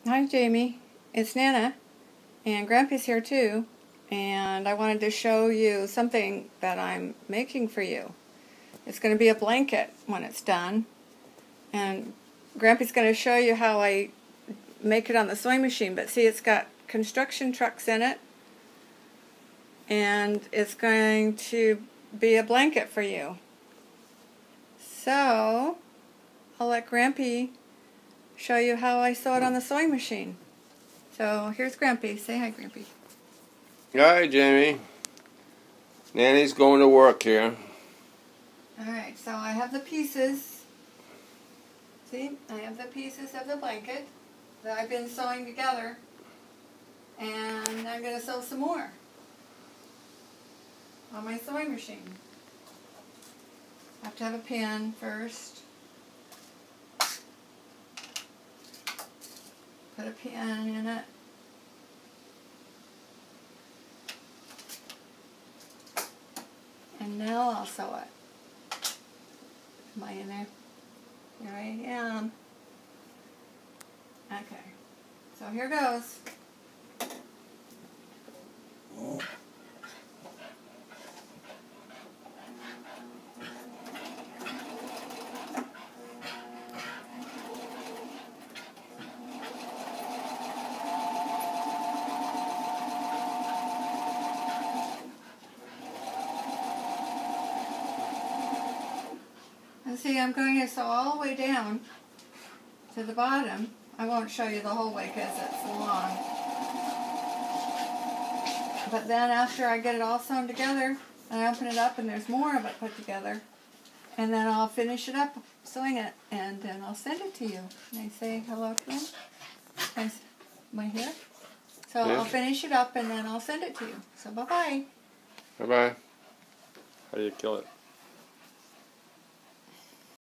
Hi Jamie, it's Nana, and Grampy's here too, and I wanted to show you something that I'm making for you. It's going to be a blanket when it's done, and Grampy's going to show you how I make it on the sewing machine, but see, it's got construction trucks in it, and it's going to be a blanket for you. So, I'll let Grampy show you how I sew it on the sewing machine. So here's Grampy. Say hi, Grampy. Hi, Jamie. Nanny's going to work here. Alright, so I have the pieces. See, I have the pieces of the blanket that I've been sewing together. And I'm going to sew some more on my sewing machine. I have to have a pin first. Put a pin in it. And now I'll sew it. Am I in there? Here I am. Okay. So here goes. And see, I'm going to sew all the way down to the bottom. I won't show you the whole way because it's long. But then after I get it all sewn together, I open it up and there's more of it put together. And then I'll finish it up, sewing it, and then I'll send it to you. Can I say hello to them? Am I here? So Yeah. I'll finish it up and then I'll send it to you. So bye-bye. Bye-bye. How do you kill it?